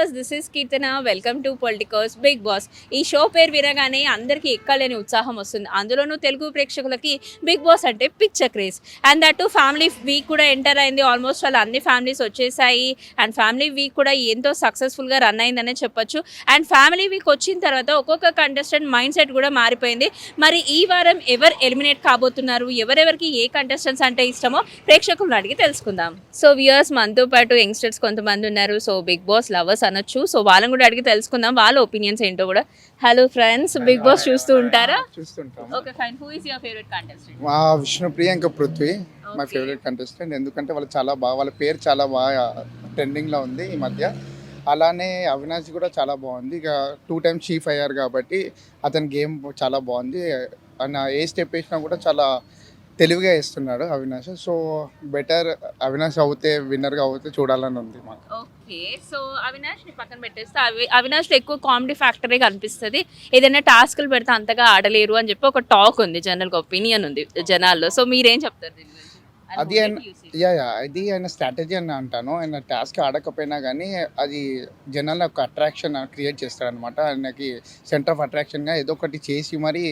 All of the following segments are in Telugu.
Viewers, this is Keerthana. Welcome to politicals Big Boss. ఈ షో పేరు వినగానే అందరికీ ఎక్కలేని ఉత్సాహం వస్తుంది. అందులోనూ తెలుగు ప్రేక్షకులకి బిగ్ బాస్ అంటే పిచ్చ craze. And that family week కూడా ఎంటర్ అయింది. ఆల్మోస్ట్ వాళ్ళ అన్ని ఫ్యామిలీస్ వచ్చేసాయి. అండ్ ఫ్యామిలీ వీక్ కూడా ఎంతో సక్సెస్ఫుల్గా రన్ అయిందనే చెప్పొచ్చు. అండ్ ఫ్యామిలీ వీక్ వచ్చిన తర్వాత ఒక్కొక్క కంటెస్టెంట్ మైండ్ సెట్ కూడా మారిపోయింది. మరి ఈ వారం ఎవరు ఎలిమినేట్ కాబోతున్నారు, ఎవరెవరికి ఏ కంటెస్టెంట్స్ అంటే ఇష్టమో ప్రేక్షకులను అడిగి తెలుసుకుందాం. సో వ్యూవర్స్, మనతో పాటు యంగ్స్టర్స్ కొంతమంది ఉన్నారు. సో బిగ్ బాస్ లవర్స్ అనొచ్చు. సో వాళ్ళని కూడా అడిగి తెలుసుకుందాం, వాళ్ళ ఒపీనియన్స్ ఏంటో కూడా. హలో ఫ్రెండ్స్, బిగ్ బాస్ చూస్తూ ఉంటారా? చూస్తుంటాం. Okay fine. Who is your favourite contestant? మా విష్ణుప్రియ ఇంకా పృథ్వీ మై ఫేవరెట్ కంటెస్టెంట్. ఎందుకంటే వాళ్ళు చాలా బాగా, వాళ్ళ పేరు చాలా బాగా ట్రెండింగ్లో ఉంది ఈ మధ్య. అలానే అవినాష్ కూడా చాలా బాగుంది. ఇక 2 times చీఫ్ అయ్యారు కాబట్టి అతని గేమ్ చాలా బాగుంది. ఆయన ఏ స్టెప్ వేసినా కూడా చాలా తెలివిగా వేస్తున్నాడు అవినాష్. సో బెటర్ అవినాష్ అవుతే, విన్నర్గా అవుతే చూడాలని ఉంది మాకు. ఓకే, సో అవినాష్ ని పక్కన పెట్టేస్తే అవినాష్ ఎక్కువ కామెడీ ఫ్యాక్టరీ కనిపిస్తుంది. ఏదైనా టాస్క్లు పెడితే అంతగా ఆడలేరు అని చెప్పి ఒక టాక్ ఉంది, జనరల్గా ఒపీనియన్ ఉంది జనాల్లో. సో మీరేం చెప్తారు దీని గురించి? అది అది ఆయన స్ట్రాటజీ అని అంటాను. ఆయన టాస్క్ ఆడకపోయినా కానీ అది జనాల ఒక అట్రాక్షన్ క్రియేట్ చేస్తాడు అనమాట. ఆయనకి సెంటర్ ఆఫ్ అట్రాక్షన్గా ఏదో ఒకటి చేసి మరి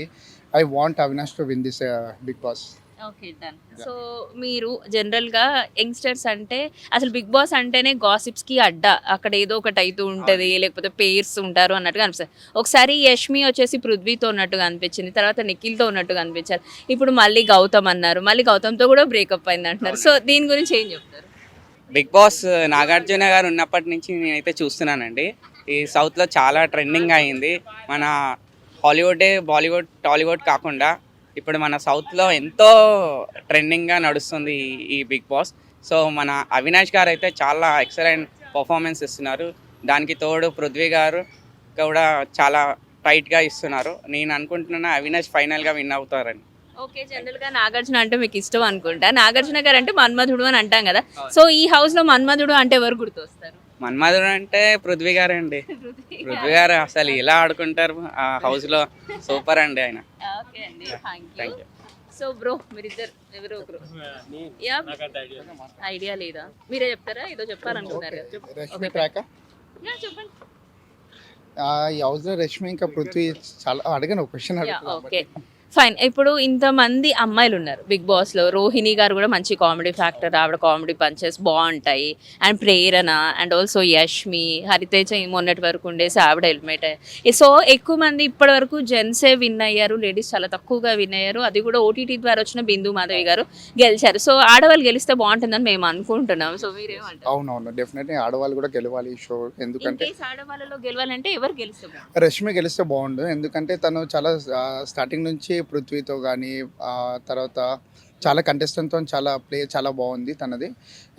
I want Avinash to win this Big Boss. Okay done. So మీరు జనరల్గా యంగ్స్టర్స్ అంటే అసలు బిగ్ బాస్ అంటేనే గాసిప్స్కి అడ్డా, అక్కడ ఏదో ఒకటి అవుతూ ఉంటుంది, లేకపోతే పేర్స్ ఉంటారు అన్నట్టుగా అనిపిస్తుంది. ఒకసారి యష్మి వచ్చేసి పృథ్వీతో ఉన్నట్టుగా అనిపించింది, తర్వాత నిఖిల్తో ఉన్నట్టుగా అనిపించారు. ఇప్పుడు మళ్ళీ గౌతమ్ అన్నారు, మళ్ళీ గౌతమ్తో కూడా బ్రేకప్ అయింది అంటున్నారు. సో దీని గురించి ఏం చెప్తారు? బిగ్ బాస్ నాగార్జున గారు ఉన్నప్పటి నుంచి నేనైతే చూస్తున్నానండి. ఈ సౌత్లో చాలా ట్రెండింగ్ అయింది. మన హాలీవుడ్, బాలీవుడ్, టాలీవుడ్ కాకుండా ఇప్పుడు మన సౌత్లో ఎంతో ట్రెండింగ్గా నడుస్తుంది ఈ బిగ్ బాస్. సో మన అవినాష్ గారు అయితే చాలా ఎక్సలెంట్ పర్ఫార్మెన్స్ ఇస్తున్నారు. దానికి తోడు పృథ్వీ గారు కూడా చాలా టైట్గా ఇస్తున్నారు. నేను అనుకుంటున్నా అవినాష్ ఫైనల్గా విన్ అవుతారని. ఓకే, జనరల్గా నాగార్జున అంటే మీకు ఇష్టం అనుకుంటా. నాగార్జున గారు అంటే మన్మధుడు అని అంటాం కదా. సో ఈ హౌస్లో మన్మధుడు అంటే ఎవరు గుర్తొస్తారు? మన్మధుడు అంటే పృథ్వీ గారే అండి. పృథ్వీ గారు అసలు ఎలా ఆడుకుంటారు ఆ హౌస్లో, సూపర్ అండి ఆయన. ఓకే అండి, thank thank you. You. So bro, మీరిద్దరు ఎవరో ఒకరు ఐడియా లేదా? మీరే చెప్తారా? ఏదో చెప్పాలనుకున్నారు కదా. రష్మి ట్రాక్ యా, చెప్పండి. ఈ హౌస్లో రష్మి ఇంకా పృథ్వీ చాలా అడిగాను, ఒక క్వశ్చన్ ఓకే అడుగుతున్నాను. ఫైన్. ఇప్పుడు ఇంతమంది అమ్మాయిలు ఉన్నారు బిగ్ బాస్లో. రోహిణి గారు కూడా మంచి కామెడీ ఫ్యాక్టర్, ఆవిడ కామెడీ పంచెస్ బాగుంటాయి. And Prerana and also Yashmi, Hariteja మొన్నటి వరకు ఉండేసి ఆవిడ హెల్మెట్. సో ఎక్కువ మంది ఇప్పటి వరకు జెంట్సే విన్ అయ్యారు, లేడీస్ చాలా తక్కువగా విన్ అయ్యారు. అది కూడా ఓటీటీ ద్వారా వచ్చిన బిందు మాధవి గారు గెలిచారు. సో ఆడవాళ్ళు గెలిస్తే బాగుంటుందని మేము అనుకుంటున్నాం. సో మీరేమంటారు? అవునవును, డెఫినెట్లీ ఆడవాళ్ళు కూడా గెలవాలి ఈ షో. ఎందుకంటే ఆడవాళ్ళలో గెలవాలంటే ఎవరు గెలిస్తే? రష్మి గెలిస్తే బాగుండు. ఎందుకంటే తను చాలా స్టార్టింగ్ నుంచి పృథ్వీతో కానీ తర్వాత చాలా కంటెస్టెంట్తో చాలా బాగుంది తనది.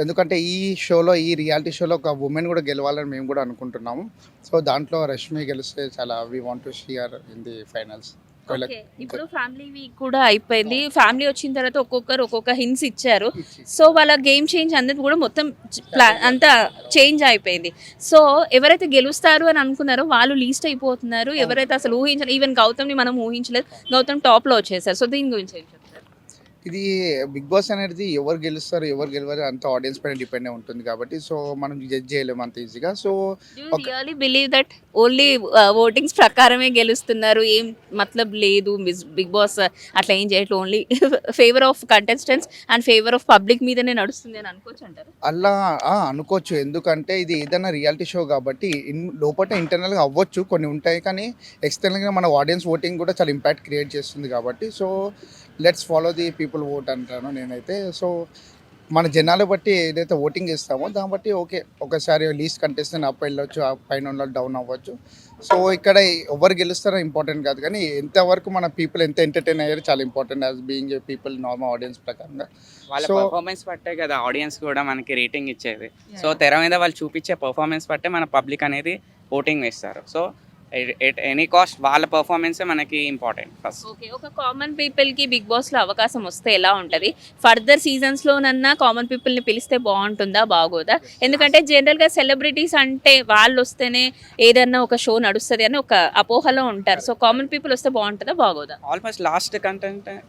ఎందుకంటే ఈ షోలో, ఈ రియాలిటీ షోలో ఒక ఉమెన్ కూడా గెలవాలని మేము కూడా అనుకుంటున్నాము. సో దాంట్లో రష్మి గెలిస్తే చాలా we want to see her in the finals. ఇప్పుడు ఫ్యామిలీ వీక్ కూడా అయిపోయింది. ఫ్యామిలీ వచ్చిన తర్వాత ఒక్కొక్కరు ఒక్కొక్క హింట్స్ ఇచ్చారు. సో వాళ్ళ గేమ్ చేంజ్ అనేది కూడా మొత్తం అంతా చేంజ్ అయిపోయింది. సో ఎవరైతే గెలుస్తారు అని అనుకున్నారో వాళ్ళు లీస్ట్ అయిపోతున్నారు. ఎవరైతే అసలు ఊహించారు, ఈవెన్ గౌతమ్ని మనం ఊహించలేదు, గౌతమ్ టాప్లో వచ్చేసారు. సో దీని గురించి ఏం చెప్తారు? ఇది బిగ్ బాస్ అనేది ఎవరు గెలుస్తారు ఎవరు గెలవరు అంత ఆడియన్స్ పైన డిపెండ్ ఉంటుంది కాబట్టి సో మనం జడ్జ్ చేయలేము అంత ఈజీగా. So really believe that only votings ప్రకారమే గెలుస్తున్నారు, ఏం మతలబ్ లేదు బిగ్ బాస్ అట్లా ఏం చేయట్లేదు, only favour of contestants and favour of public మీదనే నడుస్తుంది అని అనుకోవచ్చు అంటారు? అలా అనుకోవచ్చు. ఎందుకంటే ఇది ఏదైనా రియాలిటీ షో కాబట్టి లోపల ఇంటర్నల్గా అవ్వచ్చు, కొన్ని ఉంటాయి. కానీ ఎక్స్టర్నల్గా మన ఆడియన్స్ ఓటింగ్ కూడా చాలా ఇంపాక్ట్ క్రియేట్ చేస్తుంది కాబట్టి so let's follow the people vote అంటాను నేనైతే. సో మన జనాలు బట్టి ఏదైతే ఓటింగ్ ఇస్తామో దాన్ని బట్టి ఓకే, ఒకసారి లీస్ట్ కంటెస్టెంట్ అప్ వెళ్ళొచ్చు, ఆ పైన ఉన్న డౌన్ అవ్వచ్చు. సో ఇక్కడ ఎవరు గెలుస్తారో ఇంపార్టెంట్ కాదు, కానీ ఎంతవరకు మన పీపుల్ ఎంత ఎంటర్టైన్ అయ్యారు చాలా important as being a people normal audience ప్రకారంగా. వాళ్ళ పర్ఫార్మెన్స్ పట్టే కదా ఆడియన్స్ కూడా మనకి రేటింగ్ ఇచ్చేది. సో తెర మీద వాళ్ళు చూపించే పర్ఫార్మెన్స్ పట్టే మన పబ్లిక్ అనేది ఓటింగ్ వేస్తారు. సో ఎట్ ఎనీ కాస్ట్ వాళ్ళ పర్ఫార్మెన్సే మనకి ఇంపార్టెంట్ ఫస్ట్. ఓకే, ఒక కామన్ పీపుల్కి బిగ్ బాస్లో అవకాశం వస్తే ఎలా ఉంటుంది? ఫర్దర్ సీజన్స్లోనన్నా కామన్ పీపుల్ని పిలిస్తే బాగుంటుందా, బాగోదా? ఎందుకంటే జనరల్గా సెలబ్రిటీస్ అంటే వాళ్ళు వస్తేనే ఏదన్నా ఒక షో నడుస్తుంది అని ఒక అపోహలో ఉంటారు. సో కామన్ పీపుల్ వస్తే బాగుంటుందా, బాగోదా? ఆల్మోస్ట్ లాస్ట్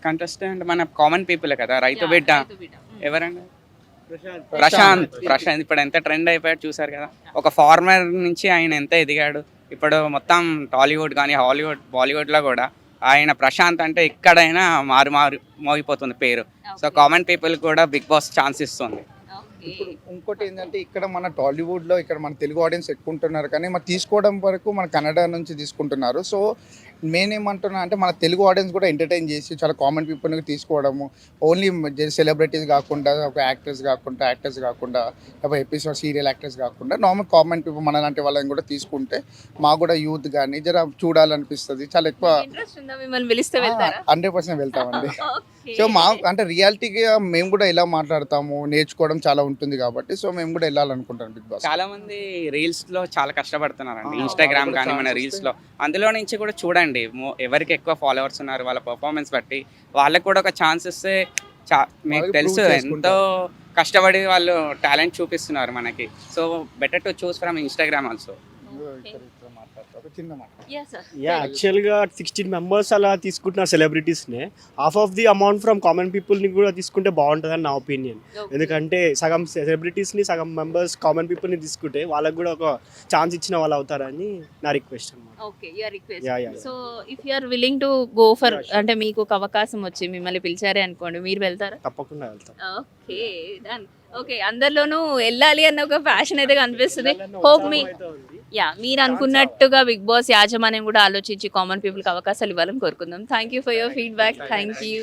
కంటెస్టెంట్ మన కామన్ పీపుల్ కదా, రైతు బిడ్డ ఎవరండి? ప్రశాంత్ ఇప్పుడు ఎంత ట్రెండ్ అయిపోయాడు చూసారు కదా. ఒక ఫార్మర్ నుంచి ఆయన ఎంత ఎదిగాడు. ఇప్పుడు మొత్తం టాలీవుడ్ కానీ బాలీవుడ్లో కూడా ఆయన ప్రశాంత్ అంటే ఎక్కడైనా మారు మోగిపోతుంది పేరు. సో కామన్ పీపుల్ కూడా బిగ్ బాస్ ఛాన్స్ ఇస్తుంది. ఇప్పుడు ఇంకోటి ఏంటంటే ఇక్కడ మన టాలీవుడ్లో ఇక్కడ మన తెలుగు ఆడియన్స్ ఎక్కువ ఉంటున్నారు, కానీ మరి తీసుకోవడం వరకు మన కన్నడ నుంచి తీసుకుంటున్నారు. సో మెయిన్ ఏమంటున్నా అంటే మన తెలుగు ఆడియన్స్ కూడా ఎంటర్టైన్ చేసి చాలా కామన్ పీపుల్ని తీసుకోవడము, ఓన్లీ సెలబ్రిటీస్ కాకుండా ఒక యాక్టర్స్ కాకుండా లేకపోతే ఎపిసోడ్ సీరియల్ యాక్టర్స్ కాకుండా నార్మల్ కామన్ పీపుల్ మన లాంటి వాళ్ళని కూడా తీసుకుంటే మాకు కూడా యూత్ కానీ జర చూడాలనిపిస్తుంది. చాలా ఎక్కువ మిమ్మల్ని పిలిస్తే వెళ్తారా? 100% వెళ్తామండి. సో మా అంటే రియాలిటీగా మేము కూడా ఎలా మాట్లాడతాము నేర్చుకోవడం చాలా ఉంటుంది కాబట్టి సో మేము కూడా వెళ్ళాలనుకుంటాం బిగ్ బాస్. చాలా మంది రీల్స్ లో చాలా కష్టపడుతున్నారండి, ఇన్స్టాగ్రామ్ కానీ మన రీల్స్ లో. అందులో నుంచి కూడా చూడండి ఎవరికి ఎక్కువ ఫాలోవర్స్ ఉన్నారు వాళ్ళ పర్ఫార్మెన్స్ బట్టి వాళ్ళకి కూడా ఒక ఛాన్స్ ఇస్తే మీకు తెలుసు ఎంతో కష్టపడి వాళ్ళు టాలెంట్ చూపిస్తున్నారు మనకి. So better to choose from Instagram also. ఒక చిన్న మాట, యాక్చువల్గా 16 మెంబర్స్ అలా తీసుకుంటున్నారు సెలబ్రిటీస్నే. Half of the amount from common పీపుల్ని కూడా తీసుకుంటే బాగుంటుందని నా ఒపీనియన్. ఎందుకంటే సగం సెలబ్రిటీస్ని సగం మెంబర్స్ కామన్ పీపుల్ని తీసుకుంటే వాళ్ళకి కూడా ఒక ఛాన్స్ ఇచ్చిన వాళ్ళు అవుతారని నా రిక్వెస్ట్ అన్నమాట. Okay, your request. So if you are willing to go for, అంటే మీకు ఒక అవకాశం వచ్చి మిమ్మల్ని పిలిచారే అనుకోండి, మీరు వెళ్తారా? తప్పకుండా వెళ్తాం. Okay, done. ఓకే, అందరిలోనూ వెళ్ళాలి అన్న ఒక ఫ్యాషన్ అయితే కనిపిస్తుంది. హోప్ మీరు అనుకున్నట్టుగా బిగ్ బాస్ యాజమాన్యం కూడా ఆలోచించి కామన్ పీపుల్కి అవకాశాలు ఇవ్వాలని కోరుకుందాం. Thank you for your feedback. Thank you.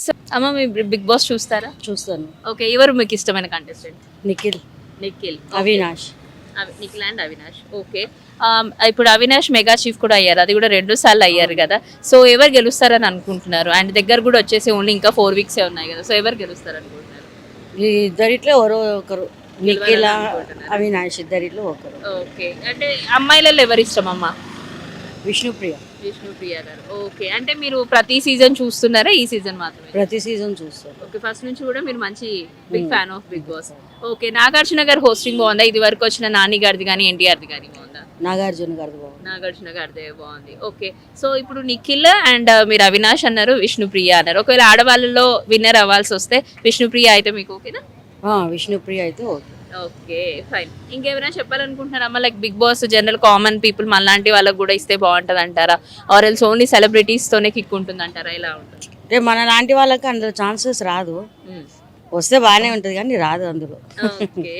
So అమ్మ, మీ బిగ్ బాస్ చూస్తారా? చూస్తాను. ఓకే, ఎవరు మీకు ఇష్టమైన contestant? Nikhil, Avinash. Nikhil and Avinash. Okay, ఇప్పుడు అవినాష్ మెగా చీఫ్ కూడా అయ్యారు, అది కూడా 2 సార్లు అయ్యారు కదా. సో ఎవరు గెలుస్తారని అనుకుంటున్నారు? అండ్ దగ్గర కూడా వచ్చేసి ఓన్లీ ఇంకా 4 వీక్సే ఉన్నాయి కదా. సో ఎవరు గెలుస్తారు అనుకుంటున్నారు? ఈ ఇద్దరిట్లో ఎవరో ఒకరు, నిఖిల్ అవినాష్ ఇద్దరిట్లో ఒకరు. ఓకే, అంటే అమ్మాయిలలో ఎవరు ఇష్టం అమ్మ? విష్ణుప్రియ గారు. ఓకే, అంటే మీరు ప్రతి సీజన్ చూస్తున్నారా? ఈ సీజన్ మాత్రమే? ప్రతి సీజన్ చూస్తారు. ఓకే, ఫస్ట్ నుంచి కూడా మీరు మంచి big fan of Big Boss. Okay, Nagarjuna గారు హోస్టింగ్ బాగుందా? ఇది వరకు వచ్చిన నాని గారిది కానీ ఎన్టీఆర్ది కానీ బాగుందా? నాగార్జున గారిది బాగుంది. నాగార్జున గారిదే బాగుంది. ఓకే, సో ఇప్పుడు నిఖిల్ అండ్ మీరు అవినాష్ అన్నారు, విష్ణుప్రియ అన్నారు. ఒకవేళ ఆడవాళ్ళలో విన్నర్ అవ్వాల్సి వస్తే విష్ణుప్రియ అయితే మీకు ఓకేనా? విష్ణుప్రియ అయితే ఓకే. Okay, fine. ఇంకెవరైనా చెప్పాలనుకుంటున్నారమ్మా? Like Bigg Boss general common people మనలాంటి వాళ్ళకి కూడా ఇస్తే బాగుంటుంది అంటారా? ఆర్ ఎల్స్ ఓన్లీ సెలబ్రిటీస్తోనే కిక్ ఉంటుంది అంటారా? ఇలా ఉంటుంది అంటే మన లాంటి వాళ్ళకి అందులో ఛాన్సెస్ రాదు. వస్తే బాగానే ఉంటుంది కానీ రాదు అందులో. ఓకే,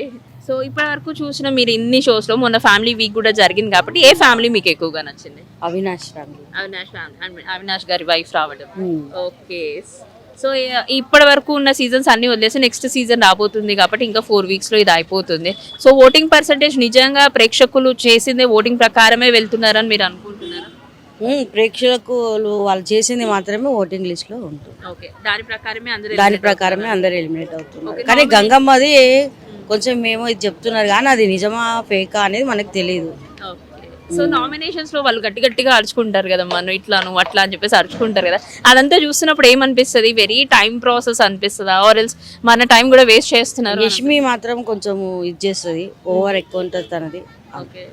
సో ఇప్పటి వరకు చూసిన మీరు ఇన్ని షోస్లో మొన్న ఫ్యామిలీ వీక్ కూడా జరిగింది కాబట్టి ఏ ఫ్యామిలీ మీకు ఎక్కువగా నచ్చింది? అవినాష్ ఫ్యామిలీ. అవినాష్ గారి వైఫ్ రావడం. ఓకే, సో ఇప్పటి వరకు ఉన్న సీజన్స్ అన్ని వదిలేసి నెక్స్ట్ సీజన్ రాబోతుంది కాబట్టి ఇంకా 4 వీక్స్లో ఇది అయిపోతుంది. సో ఓటింగ్ పర్సంటేజ్ నిజంగా ప్రేక్షకులు చేసిందే ఓటింగ్ ప్రకారమే వెళ్తున్నారని మీరు అనుకుంటున్నారా? ప్రేక్షకులు వాళ్ళు చేసింది మాత్రమే ఓటింగ్ లిస్ట్ లో ఉంటుంది. ఓకే, దాని ప్రకారమే అందరు ఎలిమినేట్ అవుతున్నారు. కానీ గంగమ్మది కొంచెం మేము ఇది చెప్తున్నారు కానీ అది నిజమా ఫేకా అనేది మనకు తెలియదు. సో నామినేషన్స్ లో వాళ్ళు గట్టిగా అరుచుకుంటారు కదా, మనం ఇట్లా నువ్వు అట్లా అని చెప్పేసి అరుచుకుంటారు కదా. అదంతా చూస్తున్నప్పుడు ఏమనిపిస్తుంది? వెరీ టైం ప్రాసెస్ అనిపిస్తుందా? ఆర్ ఎల్స్ మన టైం కూడా వేస్ట్ చేస్తున్నారు? యష్మి మాత్రం కొంచెం ఇది చేస్తుంది, ఓవర్ ఎక్కువ ఉంటుంది తనది. ఓకే,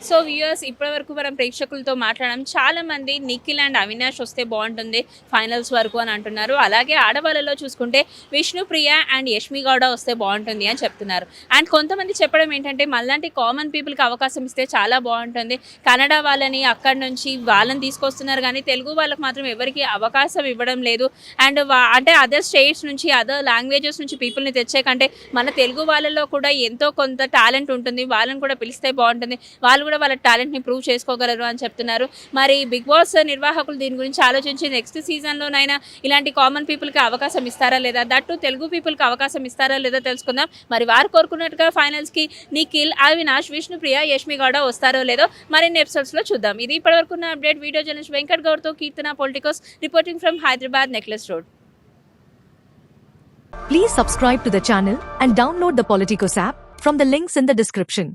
సో వ్యూయర్స్, ఇప్పటివరకు మనం ప్రేక్షకులతో మాట్లాడడం. చాలామంది నిఖిల్ అండ్ అవినాష్ వస్తే బాగుంటుంది ఫైనల్స్ వరకు అని అంటున్నారు. అలాగే ఆడవాళ్ళలో చూసుకుంటే విష్ణుప్రియ అండ్ యష్మి గౌడ వస్తే బాగుంటుంది అని చెప్తున్నారు. అండ్ కొంతమంది చెప్పడం ఏంటంటే మళ్ళంటి కామన్ పీపుల్కి అవకాశం ఇస్తే చాలా బాగుంటుంది. కన్నడ వాళ్ళని అక్కడి నుంచి వాళ్ళని తీసుకొస్తున్నారు కానీ తెలుగు వాళ్ళకి మాత్రం ఎవరికి అవకాశం ఇవ్వడం లేదు. అండ్ అంటే అదర్ స్టేట్స్ నుంచి అదర్ లాంగ్వేజెస్ నుంచి పీపుల్ని తెచ్చే కంటే మన తెలుగు వాళ్ళలో కూడా ఎంతో కొంత టాలెంట్ ఉంటుంది, వాళ్ళని కూడా పిలిస్తే బాగుంటుంది, వాళ్ళు కూడా వాళ్ళ టాలెంట్ని ప్రూవ్ చేసుకోగలరు అని చెప్తున్నారు. మరి బిగ్ బాస్ నిర్వాహకులు దీని గురించి ఆలోచించి నెక్స్ట్ సీజన్లోనైనా ఇలాంటి కామన్ పీపుల్కి అవకాశం ఇస్తారా లేదా, దట్టు తెలుగు పీపుల్కి అవకాశం ఇస్తారా లేదా తెలుసుకుందాం. మరి వారు కోరుకున్నట్టుగా ఫైనల్స్కి నిఖిల్, అవినాష్, విష్ణుప్రియ, యష్మి గౌడ వస్తారో లేదో మరిన్ని ఎపిసోడ్స్లో చూద్దాం. ఇది ఇప్పటివరకు ఉన్న అప్డేట్. వీడియో జర్నలిస్ట్ వెంకట్ గౌడ్తో Keerthana Politicos reporting from Hyderabad Necklace Road. Please subscribe to the channel and download the Politicos app from the links in the description.